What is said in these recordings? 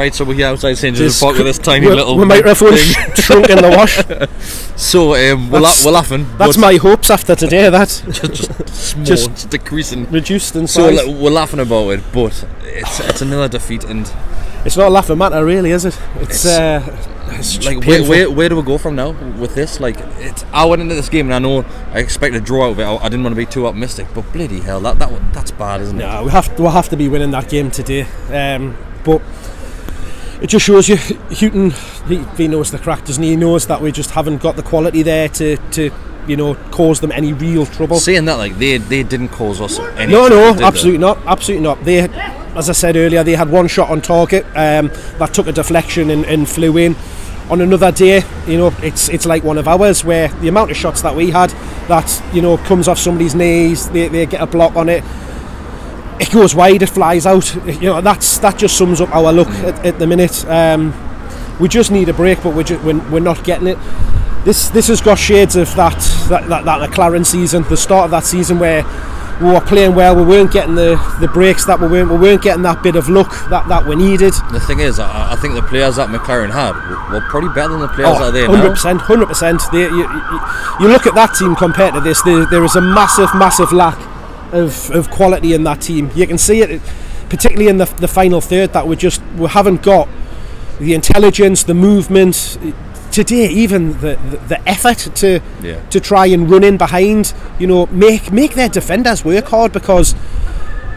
Right, so we're here outside St. James's Park with this tiny little my microphone shrunk in the wash. So we're laughing. That's my hopes after today. That just decreasing, reduced in size. So we're laughing about it, but it's another defeat, and it's not a laughing matter, really, is it? It's like where do we go from now with this? Like, I went into this game and I know I expected a draw out of it. I didn't want to be too optimistic, but bloody hell, that's bad, isn't it? No, we'll have to be winning that game today. But it just shows you, Houghton, he knows the crack, doesn't he? He knows that we just haven't got the quality there to cause them any real trouble. Saying that, like, they didn't cause us any trouble. No, absolutely not. Absolutely not. They, as I said earlier, they had one shot on target that took a deflection and flew in. On another day, it's like one of ours, where the amount of shots that we had that comes off somebody's knees, they get a block on it, it goes wide, it flies out. That just sums up our luck at the minute. We just need a break, but we're not getting it. This has got shades of that McLaren season, the start of that season, where we were playing well, we weren't getting the breaks that we weren't getting that bit of luck that we needed. The thing is, I think the players that McLaren had were probably better than the players that are there 100%. You look at that team compared to this, there is a massive lack of quality in that team. You can see it, particularly in the final third, that we haven't got the intelligence, the movement. Today, even the effort to try and run in behind, make their defenders work hard, because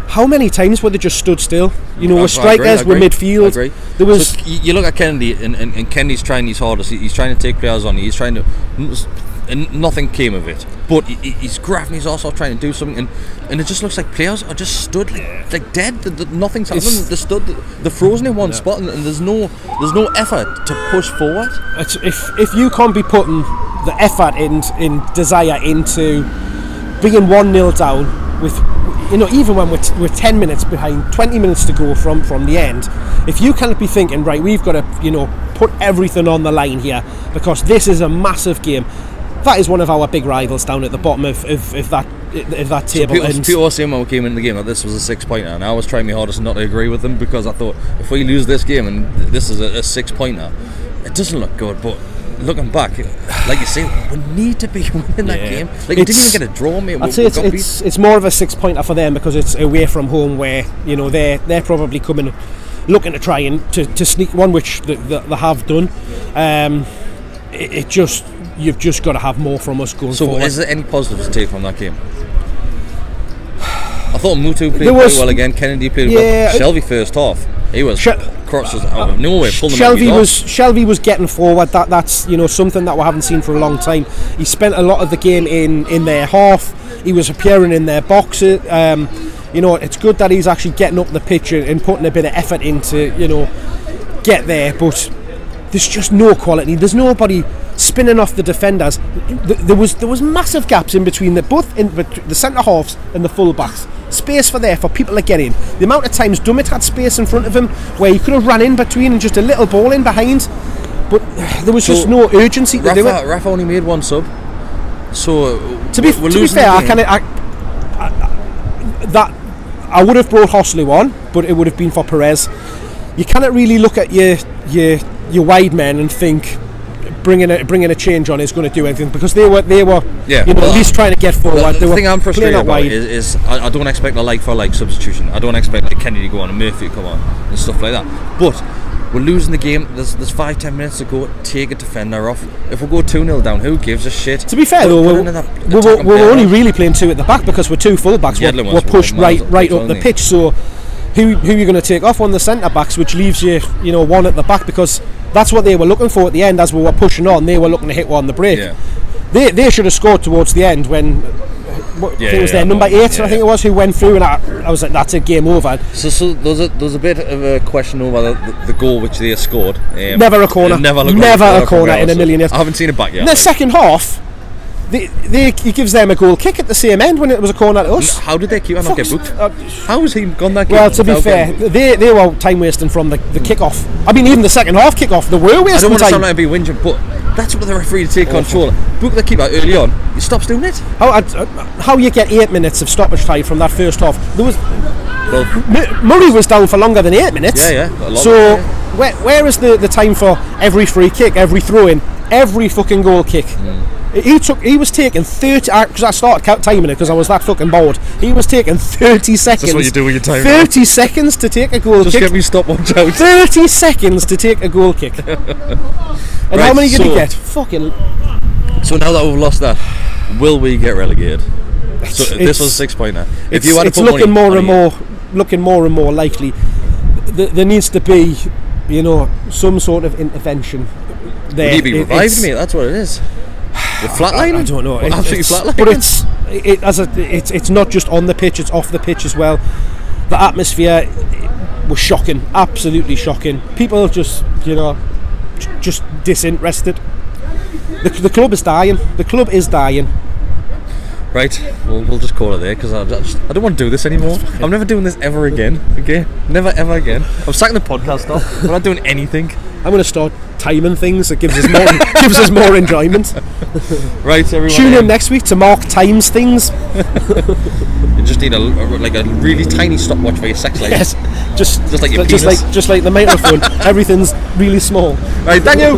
how many times were they just stood still? With strikers, with midfield. There was. So you look at Kennedy, and Kennedy's trying his hardest. He's trying to take players on. He's trying to, and nothing came of it. But he's grabbing his arse off trying to do something, and it just looks like players are just stood like dead. Nothing's happening. They're stood. They're frozen in one spot, and there's no effort to push forward. If you can't be putting the effort in desire into being 1-0 down with, even when we're 10 minutes behind, 20 minutes to go from the end, if you can't be thinking, right, we've got to put everything on the line here because this is a massive game. That is one of our big rivals down at the bottom of that table. So people were saying when we came in the game that this was a 6-pointer, and I was trying my hardest not to agree with them, because I thought if we lose this game and this is a 6-pointer, it doesn't look good. But looking back, like you say, we need to be winning that game. Like, we didn't even get a draw, mate. I'd say it's more of a 6-pointer for them, because it's away from home, where they're probably coming looking to try and to sneak one, which they have done. You've just got to have more from us going forward. So is there any positives to take from that game? I thought Mutu played pretty well again. Kennedy played well. Shelby first half, he was crosses out of nowhere, pulling Shelby was getting forward. That's something that we haven't seen for a long time. He spent a lot of the game in their half. He was appearing in their box. It's good that he's actually getting up the pitch and putting a bit of effort into get there. But there's just no quality. There's nobody spinning off the defenders. There was massive gaps in between the centre halves and the full backs. Space for people to get in. The amount of times Dummett had space in front of him where he could have run in between and just a little ball in behind, but there was just no urgency to do it. Rafa only made one sub. So to be fair, I would have brought Hosley on, but it would have been for Perez. You cannot really look at your wide men and think bringing a change on is going to do anything, because they were at least trying to get forward. The thing I'm frustrated about is I don't expect a like-for-like substitution. I don't expect Kennedy to go on and Murphy to come on and stuff like that. But we're losing the game. There's 5-10 minutes to go. Take a defender off. If we go 2-0 down, who gives a shit? To be fair though, we're only really playing two at the back, because we're two full backs. We're pushed right up the pitch. So who are you going to take off? On the centre backs, which leaves you one at the back, because that's what they were looking for at the end. As we were pushing on, they were looking to hit one on the break. They should have scored towards the end when it was their number 8 I think it was, who went through, and I was like, that's it, game over. So there's a bit of a question over the goal which they scored. Never a corner. Never a corner in a million years. I haven't seen it back yet. In the second half, he gives them a goal kick at the same end when it was a corner to us. How did they keep not get booked? How has he gone that? Well, to be fair, they were time wasting from the kick-off. I mean, even the second half kick-off, they were wasting time. I don't want to sound like I'd be whinging, but that's what the referee to take control. Book the keeper early on. He stops doing it. How you get 8 minutes of stoppage time from that first half? Murray was down for longer than 8 minutes. Yeah. So where is the time for every free kick, every throw-in, every fucking goal kick? He was taking 30, because I started timing it because I was that fucking bored. He was taking 30 seconds. That's what you do with your time. 30 seconds to take a goal kick. Just get me stopwatch out. 30 seconds to take a goal kick. And how many did he get? Fucking. So now that we've lost that, will we get relegated? So this was a 6-pointer. If you had to put looking money more and more likely. There needs to be, some sort of intervention there. We need to be revived, mate. That's what it is. We're flatlining. I don't know. We're absolutely flatlining. But it's not just on the pitch; it's off the pitch as well. The atmosphere was shocking, absolutely shocking. People just disinterested. The club is dying. The club is dying. Right, we'll just call it there because I don't want to do this anymore. I'm never doing this ever again. Okay, never ever again. I'm sacking the podcast off. We're not doing anything. I'm going to start timing things. It gives us more enjoyment. Right, everyone. Tune in next week to Mark times things. You just need a really tiny stopwatch for your sex life. Yes, just like your penis. Just like the microphone. Everything's really small. Right, thank you.